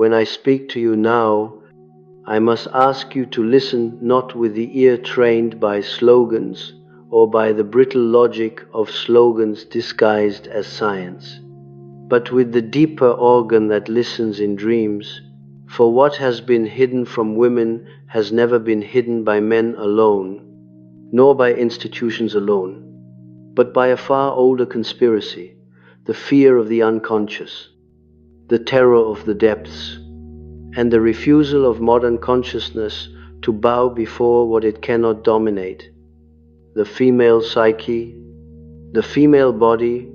When I speak to you now, I must ask you to listen not with the ear trained by slogans or by the brittle logic of slogans disguised as science, but with the deeper organ that listens in dreams, for what has been hidden from women has never been hidden by men alone, nor by institutions alone, but by a far older conspiracy, the fear of the unconscious, the terror of the depths, and the refusal of modern consciousness to bow before what it cannot dominate. The female psyche, the female body,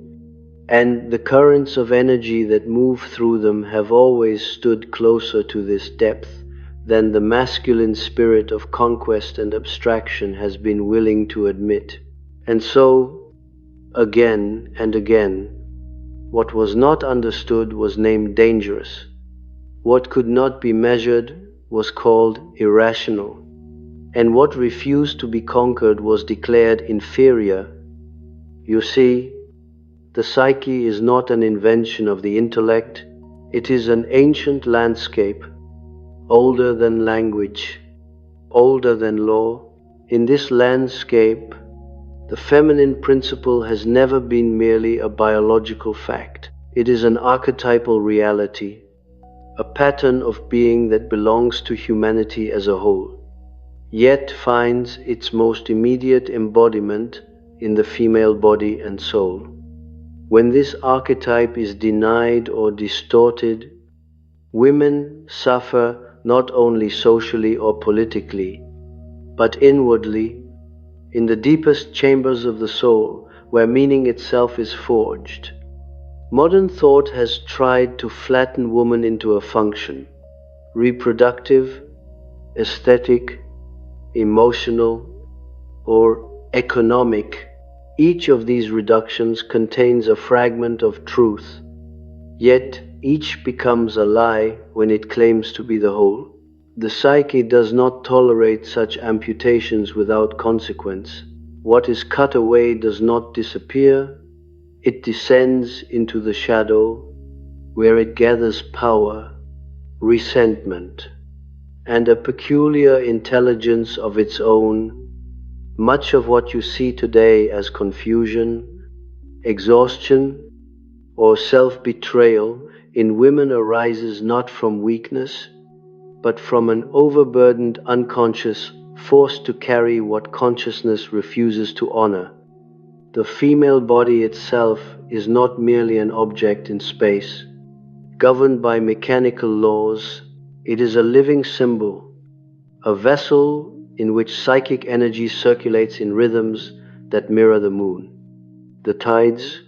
and the currents of energy that move through them have always stood closer to this depth than the masculine spirit of conquest and abstraction has been willing to admit. And so, again and again, what was not understood was named dangerous. What could not be measured was called irrational, and what refused to be conquered was declared inferior. You see, the psyche is not an invention of the intellect, it is an ancient landscape, older than language, older than law. In this landscape, the feminine principle has never been merely a biological fact. It is an archetypal reality, a pattern of being that belongs to humanity as a whole, yet finds its most immediate embodiment in the female body and soul. When this archetype is denied or distorted, women suffer not only socially or politically, but inwardly, in the deepest chambers of the soul, where meaning itself is forged. Modern thought has tried to flatten woman into a function, reproductive, aesthetic, emotional, or economic. Each of these reductions contains a fragment of truth, yet each becomes a lie when it claims to be the whole. The psyche does not tolerate such amputations without consequence. What is cut away does not disappear, it descends into the shadow, where it gathers power, resentment, and a peculiar intelligence of its own. Much of what you see today as confusion, exhaustion, or self-betrayal in women arises not from weakness, but from an overburdened unconscious forced to carry what consciousness refuses to honor. The female body itself is not merely an object in space, governed by mechanical laws. It is a living symbol, a vessel in which psychic energy circulates in rhythms that mirror the moon, the tides,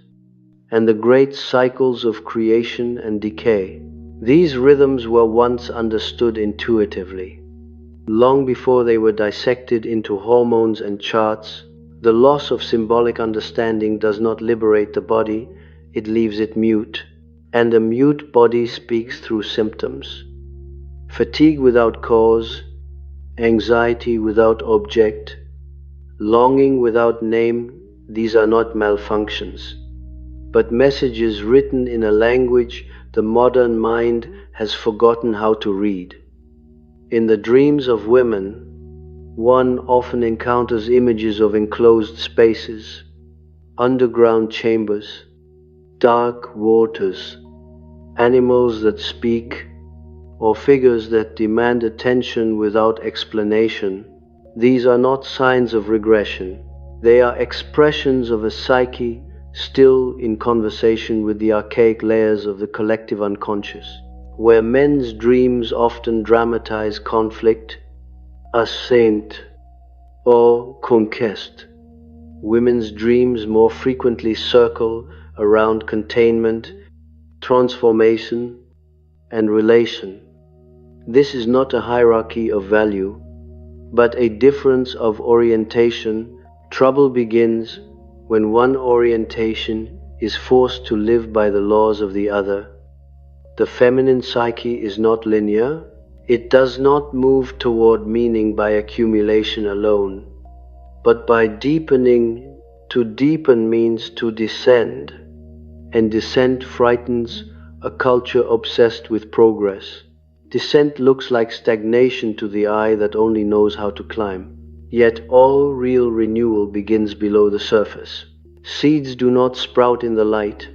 and the great cycles of creation and decay. These rhythms were once understood intuitively. Long before they were dissected into hormones and charts, the loss of symbolic understanding does not liberate the body, it leaves it mute, and a mute body speaks through symptoms. Fatigue without cause, anxiety without object, longing without name, these are not malfunctions, but messages written in a language the modern mind has forgotten how to read. In the dreams of women, one often encounters images of enclosed spaces, underground chambers, dark waters, animals that speak, or figures that demand attention without explanation. These are not signs of regression. They are expressions of a psyche still in conversation with the archaic layers of the collective unconscious. Where men's dreams often dramatize conflict, ascent, or conquest, women's dreams more frequently circle around containment, transformation, and relation. This is not a hierarchy of value, but a difference of orientation. Trouble begins when one orientation is forced to live by the laws of the other. The feminine psyche is not linear. It does not move toward meaning by accumulation alone, but by deepening. To deepen means to descend, and descent frightens a culture obsessed with progress. Descent looks like stagnation to the eye that only knows how to climb. Yet all real renewal begins below the surface. Seeds do not sprout in the light,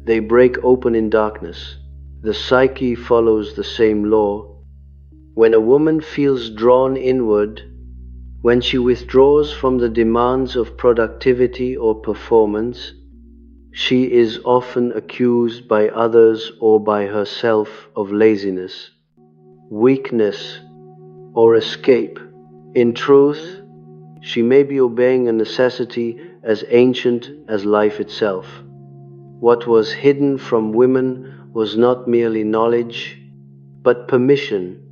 they break open in darkness. The psyche follows the same law. When a woman feels drawn inward, when she withdraws from the demands of productivity or performance, she is often accused by others or by herself of laziness, weakness, or escape. In truth, she may be obeying a necessity as ancient as life itself. What was hidden from women was not merely knowledge, but permission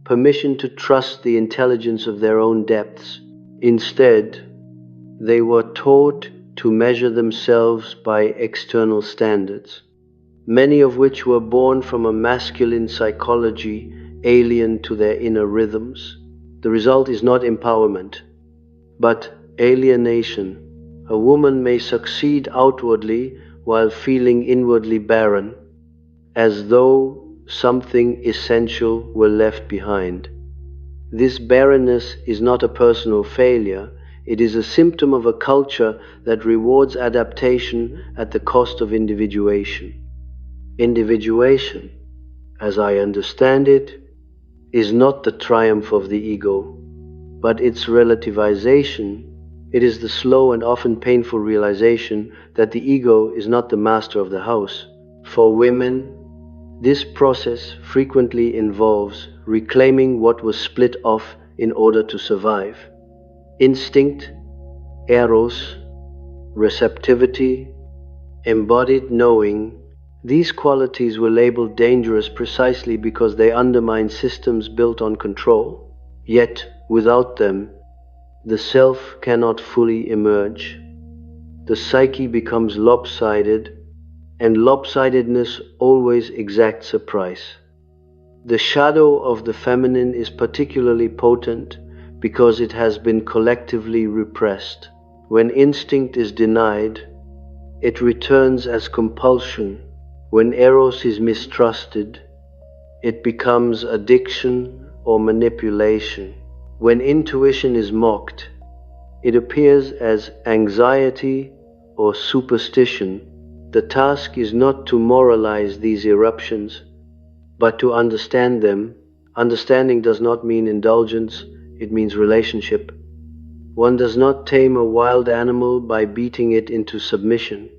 to trust the intelligence of their own depths. Instead, they were taught to measure themselves by external standards, many of which were born from a masculine psychology alien to their inner rhythms. The result is not empowerment, but alienation. A woman may succeed outwardly while feeling inwardly barren, as though something essential were left behind. This barrenness is not a personal failure, it is a symptom of a culture that rewards adaptation at the cost of individuation. Individuation, as I understand it, is not the triumph of the ego, but its relativization. It is the slow and often painful realization that the ego is not the master of the house. For women, this process frequently involves reclaiming what was split off in order to survive. Instinct, eros, receptivity, embodied knowing, these qualities were labeled dangerous precisely because they undermine systems built on control. Yet, without them, the self cannot fully emerge. The psyche becomes lopsided, and lopsidedness always exacts a price. The shadow of the feminine is particularly potent because it has been collectively repressed. When instinct is denied, it returns as compulsion. When eros is mistrusted, it becomes addiction or manipulation. When intuition is mocked, it appears as anxiety or superstition. The task is not to moralize these eruptions, but to understand them. Understanding does not mean indulgence, it means relationship. One does not tame a wild animal by beating it into submission,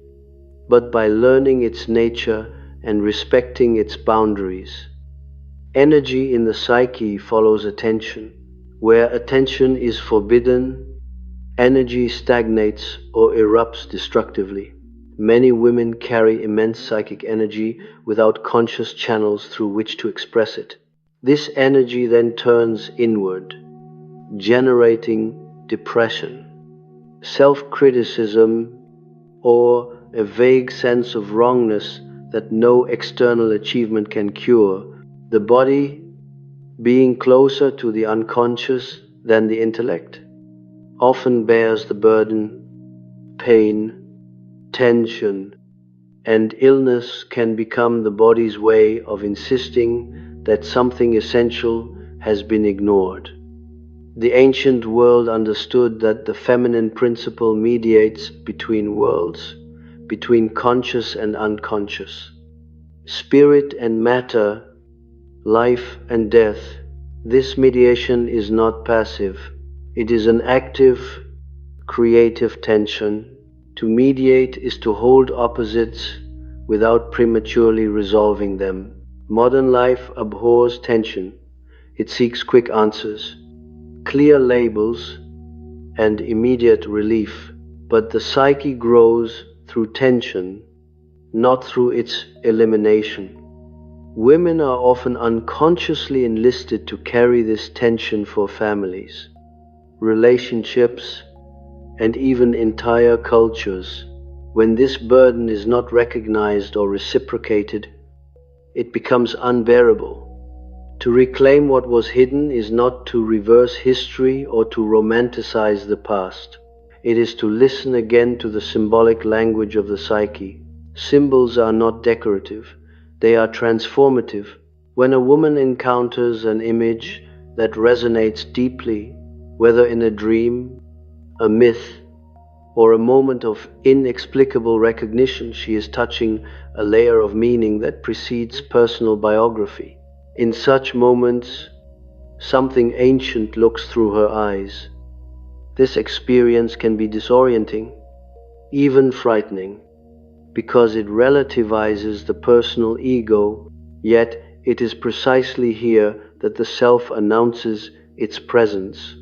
but by learning its nature and respecting its boundaries. Energy in the psyche follows attention. Where attention is forbidden, energy stagnates or erupts destructively. Many women carry immense psychic energy without conscious channels through which to express it. This energy then turns inward, generating depression, self-criticism, or a vague sense of wrongness that no external achievement can cure. The body, being closer to the unconscious than the intellect, often bears the burden. Pain, tension, and illness can become the body's way of insisting that something essential has been ignored. The ancient world understood that the feminine principle mediates between worlds, between conscious and unconscious, spirit and matter, life and death. This mediation is not passive. It is an active, creative tension. To mediate is to hold opposites without prematurely resolving them. Modern life abhors tension. It seeks quick answers, clear labels, and immediate relief. But the psyche grows through tension, not through its elimination. Women are often unconsciously enlisted to carry this tension for families, relationships, and even entire cultures. When this burden is not recognized or reciprocated, it becomes unbearable. To reclaim what was hidden is not to reverse history or to romanticize the past. It is to listen again to the symbolic language of the psyche. Symbols are not decorative, they are transformative. When a woman encounters an image that resonates deeply, whether in a dream, a myth, or a moment of inexplicable recognition, she is touching a layer of meaning that precedes personal biography. In such moments, something ancient looks through her eyes. This experience can be disorienting, even frightening, because it relativizes the personal ego, yet it is precisely here that the self announces its presence.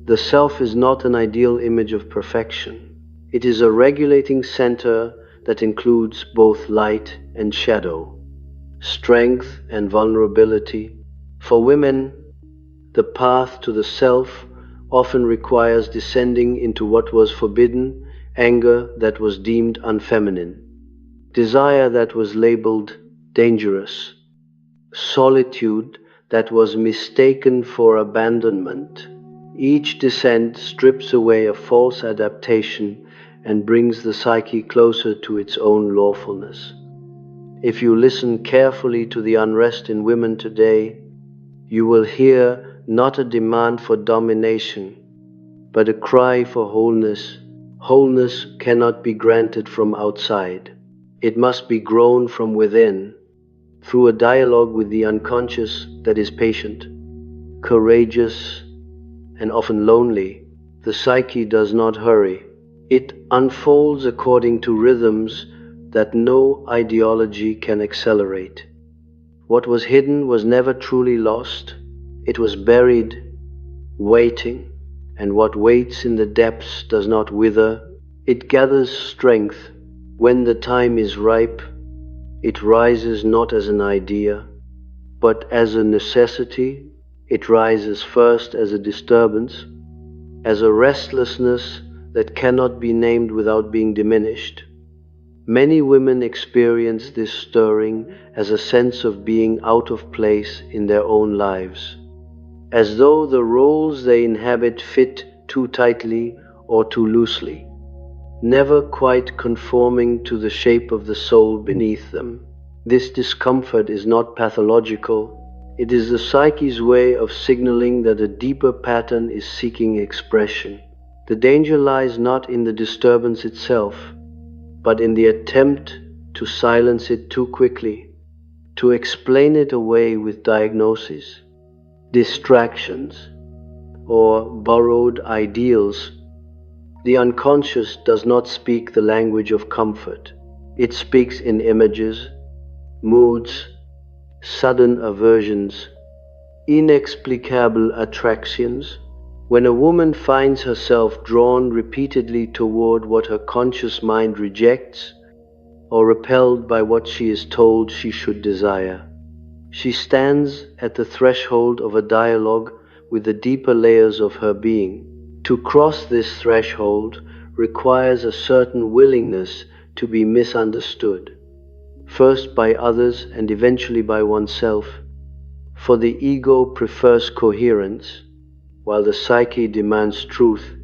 The self is not an ideal image of perfection. It is a regulating center that includes both light and shadow, strength and vulnerability. For women, the path to the self often requires descending into what was forbidden, anger that was deemed unfeminine, desire that was labeled dangerous, solitude that was mistaken for abandonment. Each descent strips away a false adaptation and brings the psyche closer to its own lawfulness. If you listen carefully to the unrest in women today, you will hear not a demand for domination, but a cry for wholeness. Wholeness cannot be granted from outside. It must be grown from within, through a dialogue with the unconscious that is patient, courageous, and often lonely. The psyche does not hurry. It unfolds according to rhythms that no ideology can accelerate. What was hidden was never truly lost. It was buried, waiting, and what waits in the depths does not wither. It gathers strength. When the time is ripe, it rises not as an idea, but as a necessity. It rises first as a disturbance, as a restlessness that cannot be named without being diminished. Many women experience this stirring as a sense of being out of place in their own lives, as though the roles they inhabit fit too tightly or too loosely, never quite conforming to the shape of the soul beneath them. This discomfort is not pathological. It is the psyche's way of signaling that a deeper pattern is seeking expression. The danger lies not in the disturbance itself, but in the attempt to silence it too quickly, to explain it away with diagnoses, distractions, or borrowed ideals. The unconscious does not speak the language of comfort. It speaks in images, moods, sudden aversions, inexplicable attractions. When a woman finds herself drawn repeatedly toward what her conscious mind rejects, or repelled by what she is told she should desire, she stands at the threshold of a dialogue with the deeper layers of her being. To cross this threshold requires a certain willingness to be misunderstood, first by others and eventually by oneself, for the ego prefers coherence, while the psyche demands truth.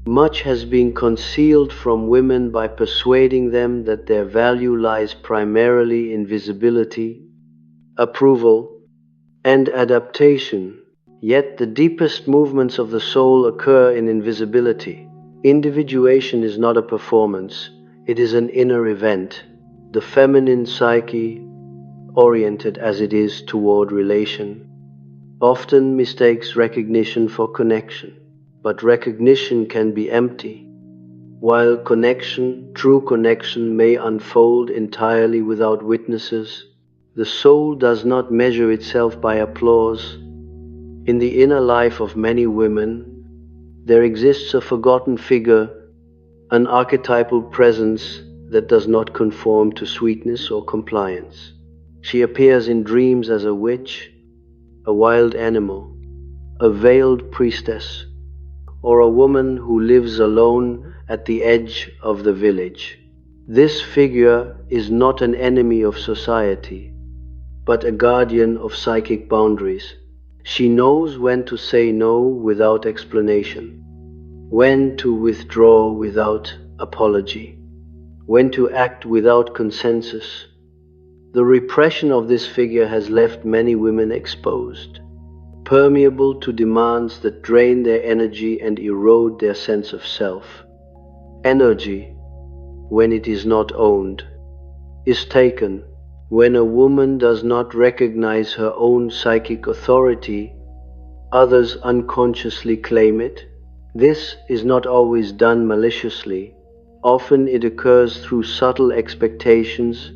Much has been concealed from women by persuading them that their value lies primarily in visibility, approval, and adaptation. Yet the deepest movements of the soul occur in invisibility. Individuation is not a performance, it is an inner event. The feminine psyche, oriented as it is toward relation, often mistakes recognition for connection. But recognition can be empty, while connection, true connection, may unfold entirely without witnesses. The soul does not measure itself by applause. In the inner life of many women, there exists a forgotten figure, an archetypal presence that does not conform to sweetness or compliance. She appears in dreams as a witch, a wild animal, a veiled priestess, or a woman who lives alone at the edge of the village. This figure is not an enemy of society, but a guardian of psychic boundaries. She knows when to say no without explanation, when to withdraw without apology, when to act without consensus. The repression of this figure has left many women exposed, permeable to demands that drain their energy and erode their sense of self. Energy, when it is not owned, is taken. When a woman does not recognize her own psychic authority, others unconsciously claim it. This is not always done maliciously. Often it occurs through subtle expectations,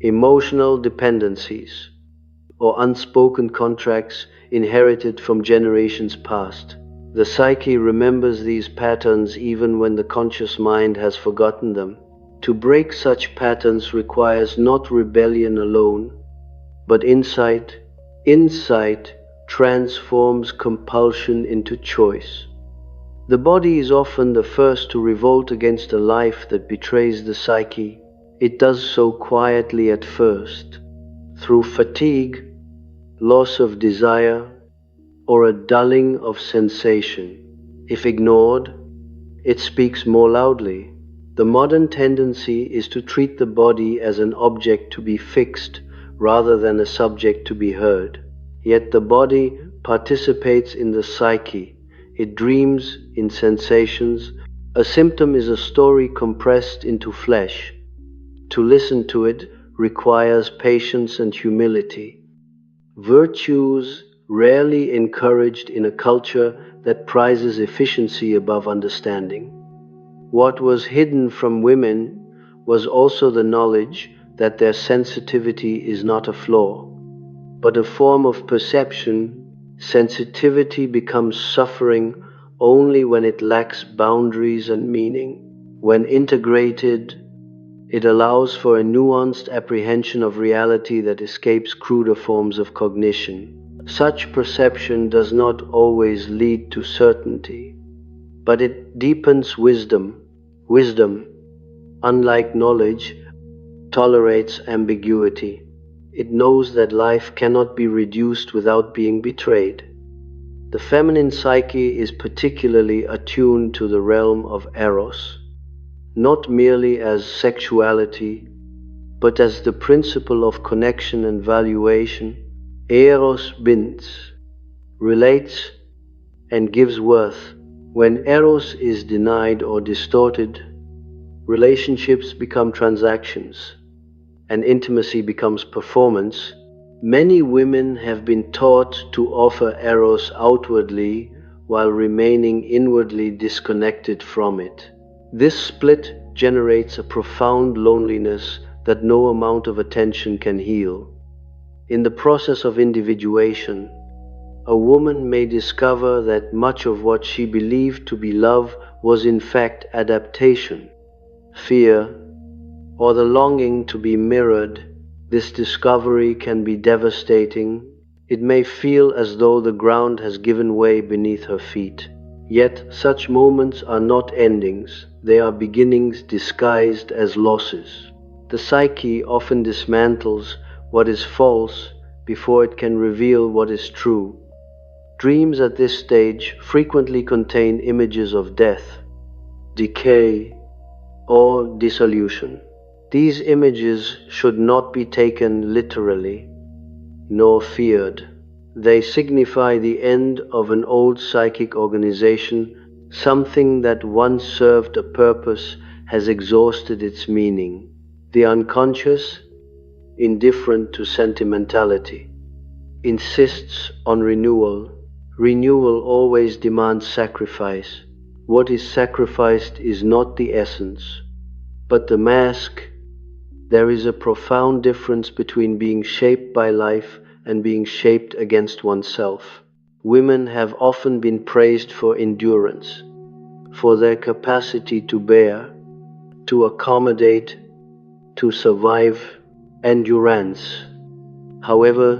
emotional dependencies, or unspoken contracts inherited from generations past. The psyche remembers these patterns even when the conscious mind has forgotten them. To break such patterns requires not rebellion alone, but insight. Insight transforms compulsion into choice. The body is often the first to revolt against a life that betrays the psyche. It does so quietly at first, through fatigue, loss of desire, or a dulling of sensation. If ignored, it speaks more loudly. The modern tendency is to treat the body as an object to be fixed rather than a subject to be heard. Yet the body participates in the psyche. It dreams in sensations. A symptom is a story compressed into flesh. To listen to it requires patience and humility. Virtues rarely encouraged in a culture that prizes efficiency above understanding. What was hidden from women was also the knowledge that their sensitivity is not a flaw, but a form of perception. Sensitivity becomes suffering only when it lacks boundaries and meaning. When integrated, it allows for a nuanced apprehension of reality that escapes cruder forms of cognition. Such perception does not always lead to certainty, but it deepens wisdom. Wisdom, unlike knowledge, tolerates ambiguity. It knows that life cannot be reduced without being betrayed. The feminine psyche is particularly attuned to the realm of eros, not merely as sexuality, but as the principle of connection and valuation. Eros binds, relates, and gives worth. When eros is denied or distorted, relationships become transactions, and intimacy becomes performance. Many women have been taught to offer eros outwardly while remaining inwardly disconnected from it. This split generates a profound loneliness that no amount of attention can heal. In the process of individuation, a woman may discover that much of what she believed to be love was in fact adaptation, fear, or the longing to be mirrored. This discovery can be devastating. It may feel as though the ground has given way beneath her feet. Yet such moments are not endings, they are beginnings disguised as losses. The psyche often dismantles what is false before it can reveal what is true. Dreams at this stage frequently contain images of death, decay, or dissolution. These images should not be taken literally, nor feared. They signify the end of an old psychic organization. Something that once served a purpose has exhausted its meaning. The unconscious, indifferent to sentimentality, insists on renewal. Renewal always demands sacrifice. What is sacrificed is not the essence, but the mask. There is a profound difference between being shaped by life and being shaped against oneself. Women have often been praised for endurance, for their capacity to bear, to accommodate, to survive. Endurance, however,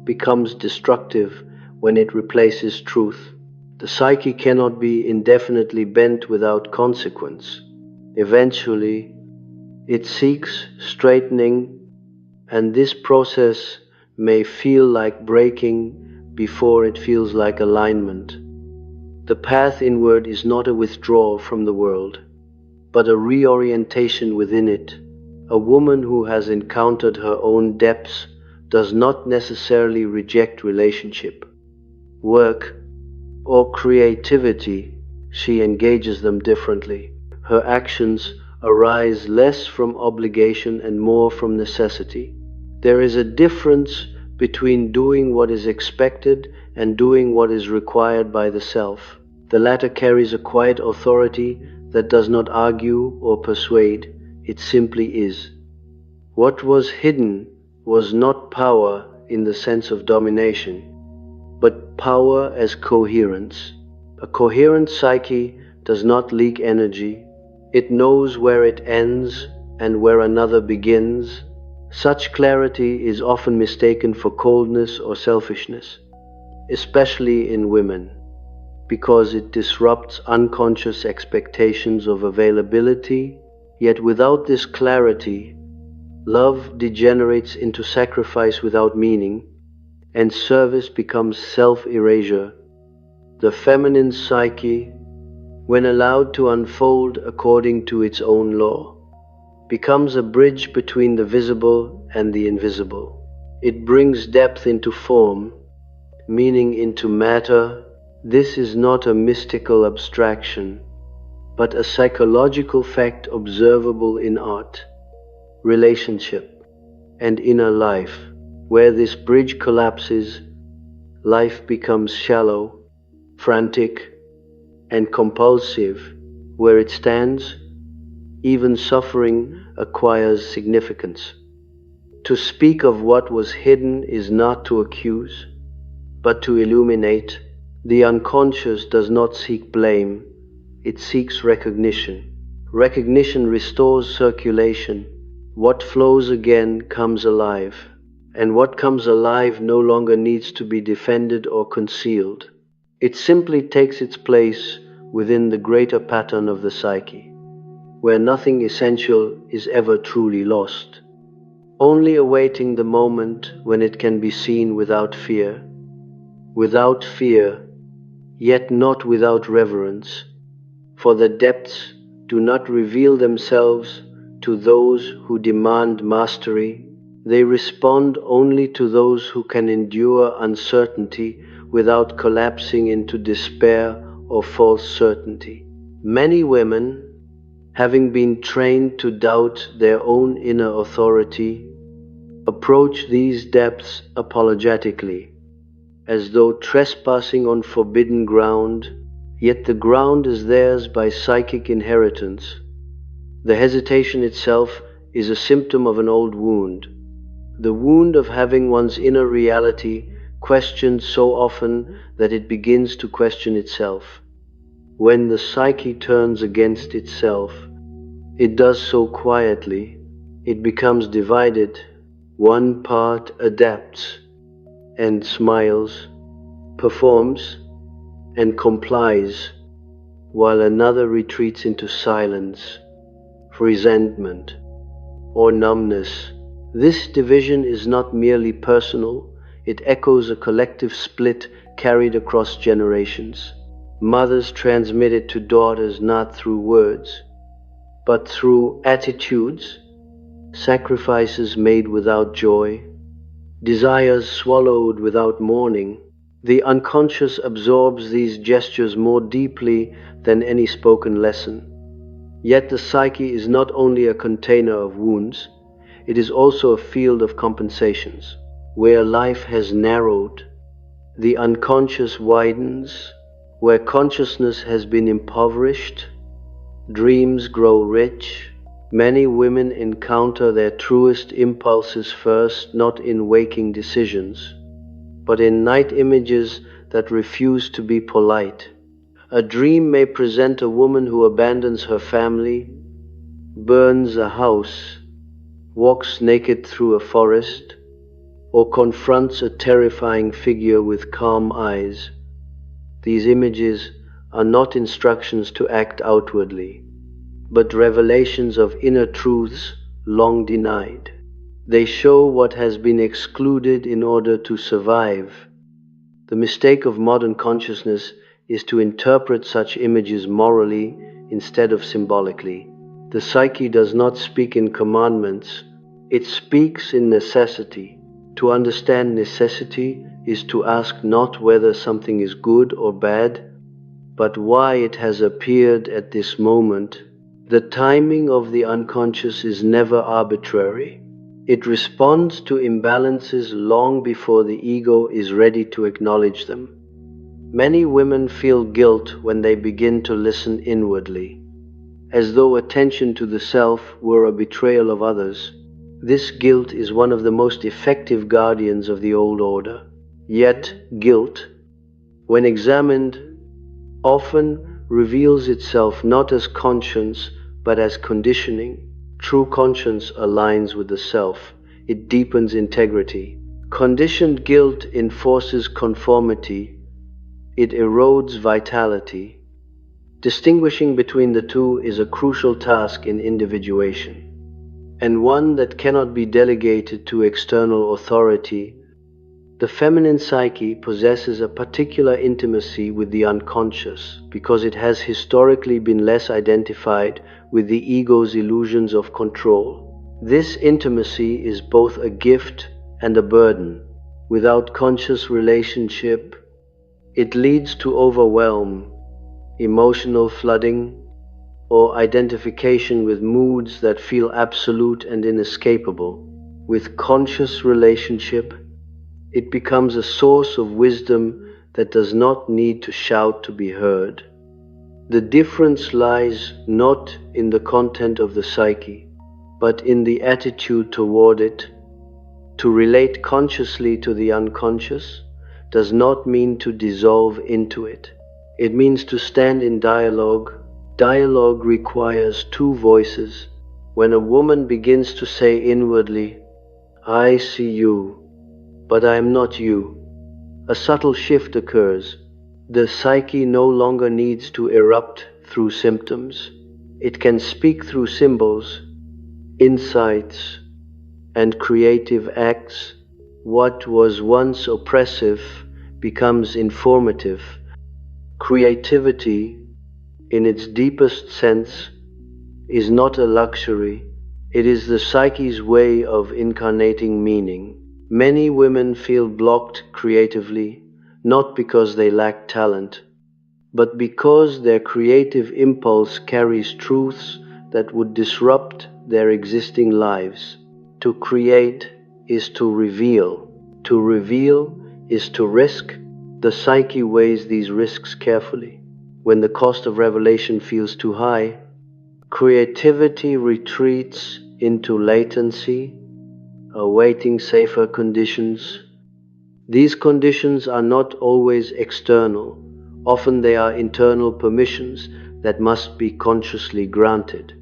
becomes destructive when it replaces truth. The psyche cannot be indefinitely bent without consequence. Eventually, it seeks straightening, and this process may feel like breaking before it feels like alignment. The path inward is not a withdrawal from the world, but a reorientation within it. A woman who has encountered her own depths does not necessarily reject relationship, work, or creativity. She engages them differently. Her actions arise less from obligation and more from necessity. There is a difference between doing what is expected and doing what is required by the self. The latter carries a quiet authority that does not argue or persuade, it simply is. What was hidden was not power in the sense of domination, but power as coherence. A coherent psyche does not leak energy. It knows where it ends and where another begins. Such clarity is often mistaken for coldness or selfishness, especially in women, because it disrupts unconscious expectations of availability. Yet without this clarity, love degenerates into sacrifice without meaning, and service becomes self-erasure. The feminine psyche, when allowed to unfold according to its own law, becomes a bridge between the visible and the invisible. It brings depth into form, meaning into matter. This is not a mystical abstraction, but a psychological fact observable in art, relationship, and inner life. Where this bridge collapses, life becomes shallow, frantic, and compulsive. Where it stands, even suffering acquires significance. To speak of what was hidden is not to accuse, but to illuminate. The unconscious does not seek blame, it seeks recognition. Recognition restores circulation. What flows again comes alive, and what comes alive no longer needs to be defended or concealed. It simply takes its place within the greater pattern of the psyche, where nothing essential is ever truly lost, only awaiting the moment when it can be seen without fear. Without fear, yet not without reverence, for the depths do not reveal themselves to those who demand mastery. They respond only to those who can endure uncertainty without collapsing into despair or false certainty. Many women, having been trained to doubt their own inner authority, approach these depths apologetically, as though trespassing on forbidden ground, yet the ground is theirs by psychic inheritance. The hesitation itself is a symptom of an old wound, the wound of having one's inner reality questioned so often that it begins to question itself. When the psyche turns against itself, it does so quietly. It becomes divided. One part adapts and smiles, performs and complies, while another retreats into silence, resentment, or numbness. This division is not merely personal, it echoes a collective split carried across generations. Mothers transmit it to daughters not through words, but through attitudes, sacrifices made without joy, desires swallowed without mourning. The unconscious absorbs these gestures more deeply than any spoken lesson. Yet the psyche is not only a container of wounds, it is also a field of compensations. Where life has narrowed, the unconscious widens. Where consciousness has been impoverished, dreams grow rich. Many women encounter their truest impulses first, not in waking decisions, but in night images that refuse to be polite. A dream may present a woman who abandons her family, burns a house, walks naked through a forest, or confronts a terrifying figure with calm eyes. These images are not instructions to act outwardly, but revelations of inner truths long denied. They show what has been excluded in order to survive. The mistake of modern consciousness is to interpret such images morally instead of symbolically. The psyche does not speak in commandments, it speaks in necessity. To understand necessity is to ask not whether something is good or bad, but why it has appeared at this moment. The timing of the unconscious is never arbitrary. It responds to imbalances long before the ego is ready to acknowledge them. Many women feel guilt when they begin to listen inwardly, as though attention to the self were a betrayal of others. This guilt is one of the most effective guardians of the old order. Yet, guilt, when examined, often reveals itself not as conscience, but as conditioning. True conscience aligns with the self. It deepens integrity. Conditioned guilt enforces conformity. It erodes vitality. Distinguishing between the two is a crucial task in individuation, and one that cannot be delegated to external authority. The feminine psyche possesses a particular intimacy with the unconscious because it has historically been less identified with the ego's illusions of control. This intimacy is both a gift and a burden. Without conscious relationship, it leads to overwhelm, emotional flooding, or identification with moods that feel absolute and inescapable. With conscious relationship, it becomes a source of wisdom that does not need to shout to be heard. The difference lies not in the content of the psyche, but in the attitude toward it. To relate consciously to the unconscious does not mean to dissolve into it. It means to stand in dialogue. Dialogue requires two voices. When a woman begins to say inwardly, "I see you, but I am not you," a subtle shift occurs. The psyche no longer needs to erupt through symptoms. It can speak through symbols, insights, and creative acts. What was once oppressive becomes informative. Creativity, in its deepest sense, is not a luxury. It is the psyche's way of incarnating meaning. Many women feel blocked creatively, not because they lack talent, but because their creative impulse carries truths that would disrupt their existing lives. To create is to reveal. To reveal is to risk. The psyche weighs these risks carefully. When the cost of revelation feels too high, creativity retreats into latency, awaiting safer conditions. These conditions are not always external. Often they are internal permissions that must be consciously granted.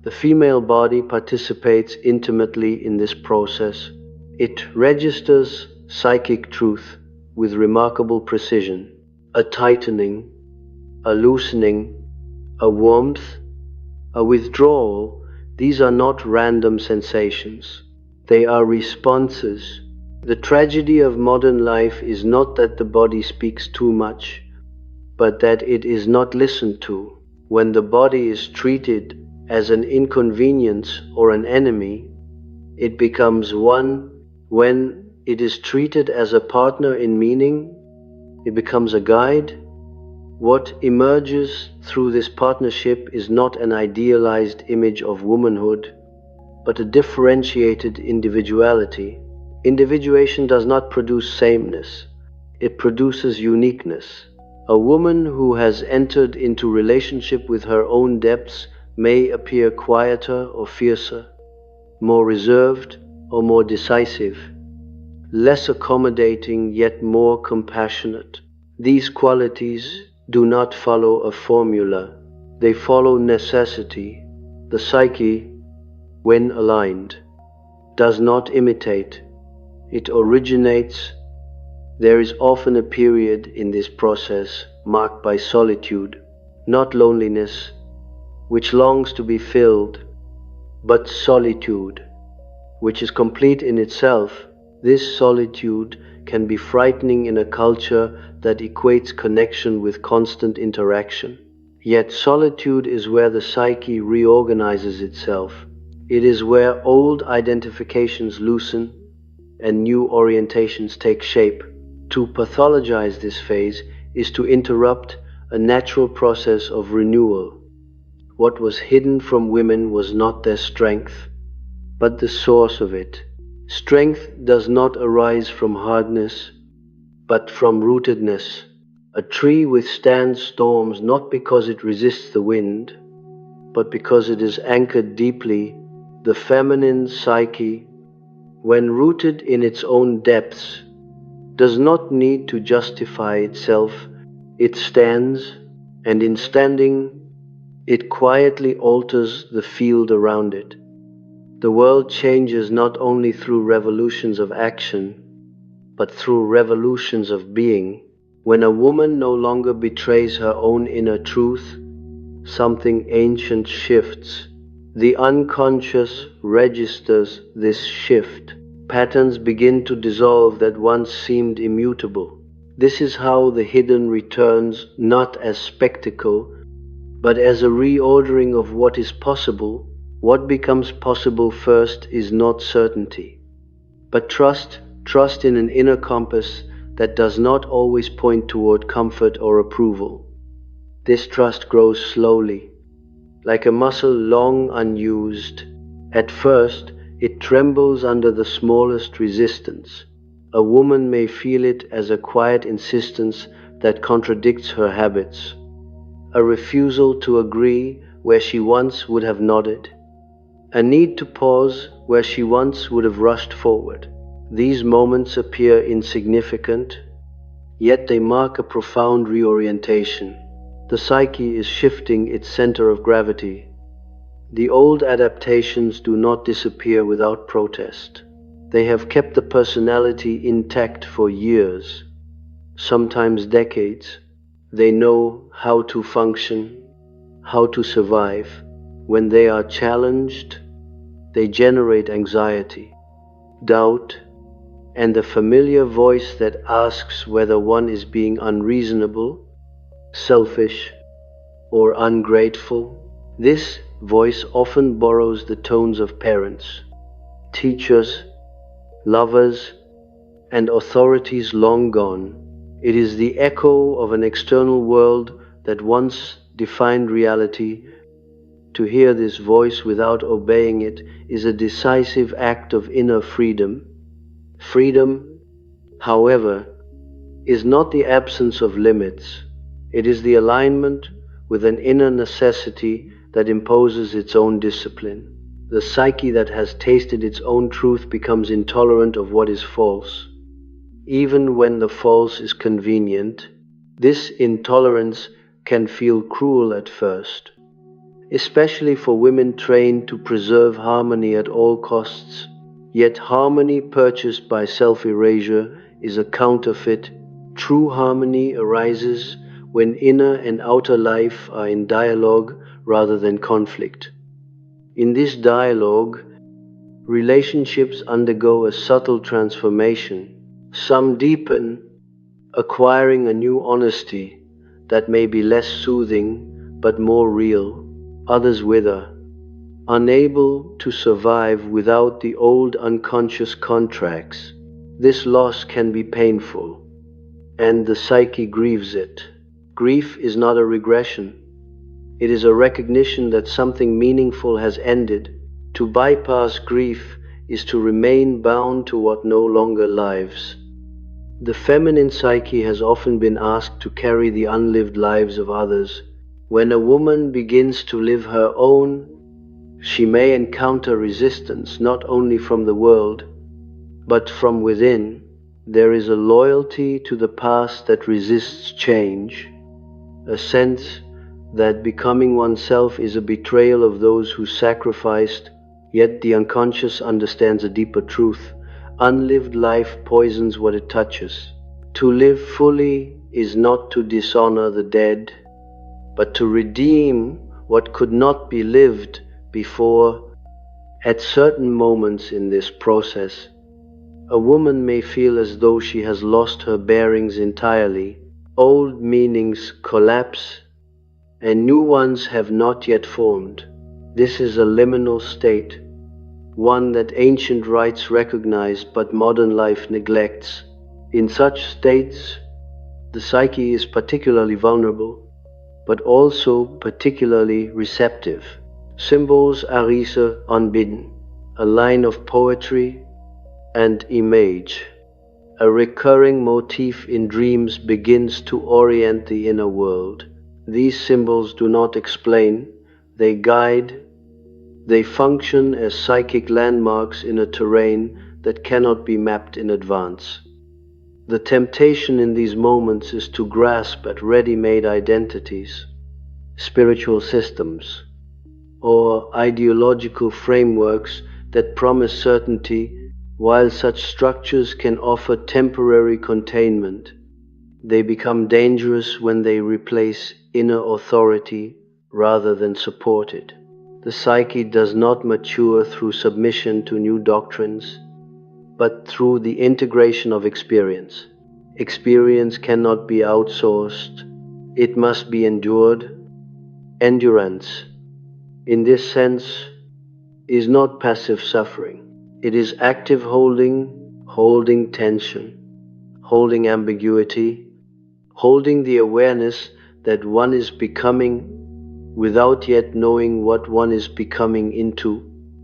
The female body participates intimately in this process. It registers psychic truth with remarkable precision. A tightening, a loosening, a warmth, a withdrawal, these are not random sensations. They are responses. The tragedy of modern life is not that the body speaks too much, but that it is not listened to. When the body is treated as an inconvenience or an enemy, it becomes one. When it is treated as a partner in meaning, it becomes a guide. What emerges through this partnership is not an idealized image of womanhood, but a differentiated individuality. Individuation does not produce sameness, it produces uniqueness. A woman who has entered into relationship with her own depths may appear quieter or fiercer, more reserved or more decisive, less accommodating yet more compassionate. These qualities do not follow a formula, they follow necessity. The psyche, when aligned, does not imitate, it originates. There is often a period in this process marked by solitude, not loneliness, which longs to be filled, but solitude, which is complete in itself. This solitude can be frightening in a culture that equates connection with constant interaction. Yet solitude is where the psyche reorganizes itself. It is where old identifications loosen and new orientations take shape. To pathologize this phase is to interrupt a natural process of renewal. What was hidden from women was not their strength, but the source of it. Strength does not arise from hardness, but from rootedness. A tree withstands storms not because it resists the wind, but because it is anchored deeply. The feminine psyche, when rooted in its own depths, does not need to justify itself. It stands, and in standing, it quietly alters the field around it. The world changes not only through revolutions of action, but through revolutions of being. When a woman no longer betrays her own inner truth, something ancient shifts. The unconscious registers this shift. Patterns begin to dissolve that once seemed immutable. This is how the hidden returns, not as spectacle, but as a reordering of what is possible. What becomes possible first is not certainty, but trust in an inner compass that does not always point toward comfort or approval. This trust grows slowly, like a muscle long unused. At first, it trembles under the smallest resistance. A woman may feel it as a quiet insistence that contradicts her habits, a refusal to agree where she once would have nodded, a need to pause where she once would have rushed forward. These moments appear insignificant, yet they mark a profound reorientation. The psyche is shifting its center of gravity. The old adaptations do not disappear without protest. They have kept the personality intact for years, sometimes decades. They know how to function, how to survive. When they are challenged, they generate anxiety, doubt, and the familiar voice that asks whether one is being unreasonable, selfish, or ungrateful. This voice often borrows the tones of parents, teachers, lovers, and authorities long gone. It is the echo of an external world that once defined reality. To hear this voice without obeying it is a decisive act of inner freedom. Freedom, however, is not the absence of limits. It is the alignment with an inner necessity that imposes its own discipline. The psyche that has tasted its own truth becomes intolerant of what is false, even when the false is convenient. This intolerance can feel cruel at first, especially for women trained to preserve harmony at all costs. Yet harmony purchased by self-erasure is a counterfeit. True harmony arises when inner and outer life are in dialogue rather than conflict. In this dialogue, relationships undergo a subtle transformation. Some deepen, acquiring a new honesty that may be less soothing but more real. Others wither, unable to survive without the old unconscious contracts. This loss can be painful, and the psyche grieves it. Grief is not a regression. It is a recognition that something meaningful has ended. To bypass grief is to remain bound to what no longer lives. The feminine psyche has often been asked to carry the unlived lives of others. When a woman begins to live her own, she may encounter resistance not only from the world, but from within. There is a loyalty to the past that resists change, a sense that becoming oneself is a betrayal of those who sacrificed. Yet the unconscious understands a deeper truth. Unlived life poisons what it touches. To live fully is not to dishonor the dead, but to redeem what could not be lived before. At certain moments in this process, a woman may feel as though she has lost her bearings entirely. Old meanings collapse, and new ones have not yet formed. This is a liminal state, one that ancient rites recognize but modern life neglects. In such states, the psyche is particularly vulnerable, but also particularly receptive. Symbols Arise unbidden, a line of poetry, and image. A recurring motif in dreams begins to orient the inner world. These symbols do not explain, they guide. They function as psychic landmarks in a terrain that cannot be mapped in advance. The temptation in these moments is to grasp at ready-made identities, spiritual systems, or ideological frameworks that promise certainty. While such structures can offer temporary containment, they become dangerous when they replace inner authority rather than support it. The psyche does not mature through submission to new doctrines, but through the integration of experience. Experience cannot be outsourced, it must be endured. Endurance, in this sense, is not passive suffering. It is active holding tension, holding ambiguity, holding the awareness that one is becoming without yet knowing what one is becoming into.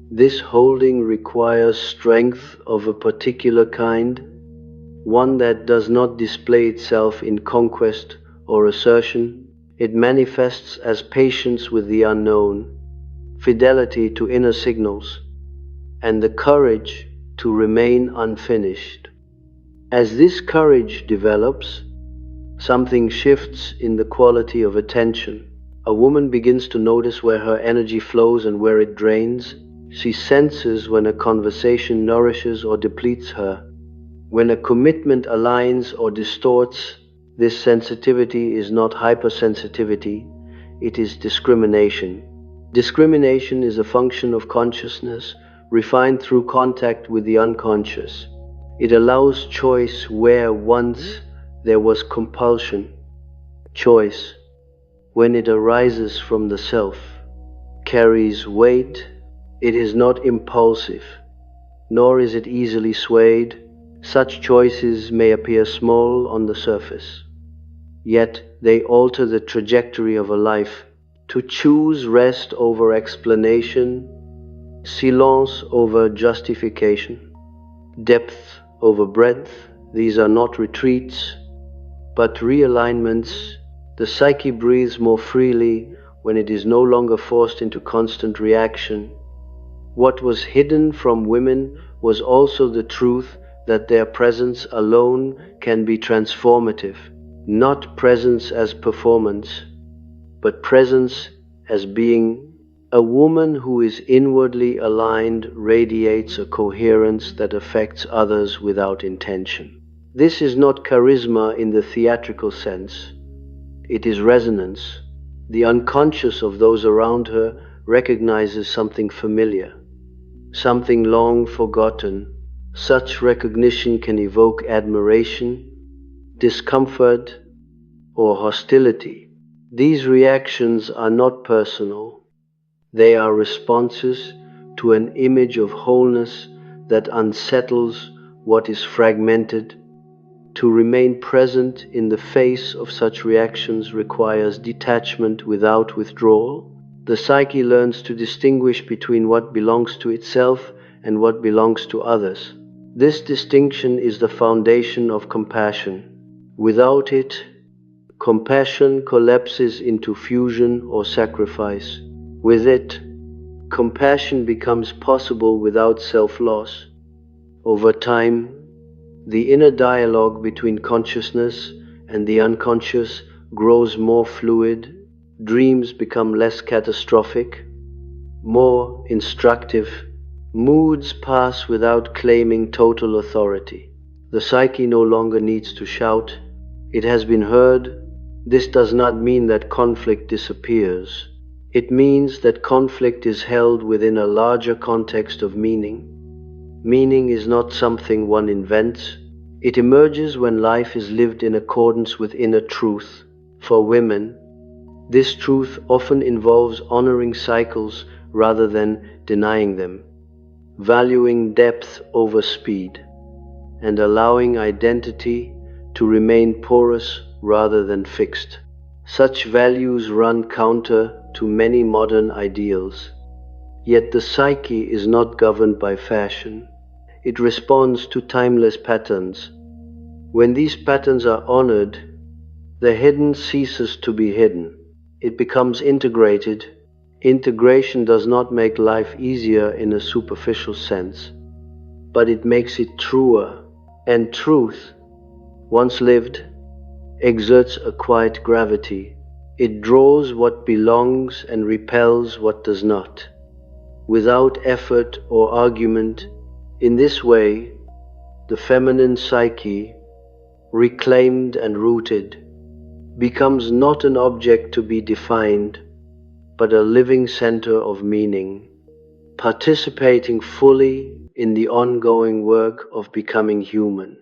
This holding requires strength of a particular kind, one that does not display itself in conquest or assertion. It manifests as patience with the unknown, fidelity to inner signals, and the courage to remain unfinished. As this courage develops, something shifts in the quality of attention. A woman begins to notice where her energy flows and where it drains. She senses when a conversation nourishes or depletes her, when a commitment aligns or distorts. This sensitivity is not hypersensitivity, it is discrimination. Discrimination is a function of consciousness, refined through contact with the unconscious. It allows choice where once there was compulsion. Choice, when it arises from the self, carries weight. It is not impulsive, nor is it easily swayed. Such choices may appear small on the surface, yet they alter the trajectory of a life. To choose rest over explanation, silence over justification, depth over breadth, these are not retreats, but realignments. The psyche breathes more freely when it is no longer forced into constant reaction. What was hidden from women was also the truth that their presence alone can be transformative, not presence as performance, but presence as being. A woman who is inwardly aligned radiates a coherence that affects others without intention. This is not charisma in the theatrical sense. It is resonance. The unconscious of those around her recognizes something familiar, something long forgotten. Such recognition can evoke admiration, discomfort, or hostility. These reactions are not personal. They are responses to an image of wholeness that unsettles what is fragmented. To remain present in the face of such reactions requires detachment without withdrawal. The psyche learns to distinguish between what belongs to itself and what belongs to others. This distinction is the foundation of compassion. Without it, compassion collapses into fusion or sacrifice. With it, compassion becomes possible without self-loss. Over time, the inner dialogue between consciousness and the unconscious grows more fluid. Dreams become less catastrophic, more instructive. Moods pass without claiming total authority. The psyche no longer needs to shout. It has been heard. This does not mean that conflict disappears. It means that conflict is held within a larger context of meaning. Meaning is not something one invents. It emerges when life is lived in accordance with inner truth. For women, This truth often involves honoring cycles rather than denying them, valuing depth over speed, and allowing identity to remain porous rather than fixed. Such values run counter to many modern ideals. Yet the psyche is not governed by fashion. It responds to timeless patterns. When these patterns are honored, the hidden ceases to be hidden. It becomes integrated. Integration does not make life easier in a superficial sense, but it makes it truer. And truth, once lived, exerts a quiet gravity. It draws what belongs and repels what does not, without effort or argument. In this way, the feminine psyche, reclaimed and rooted, becomes not an object to be defined, but a living center of meaning, participating fully in the ongoing work of becoming human.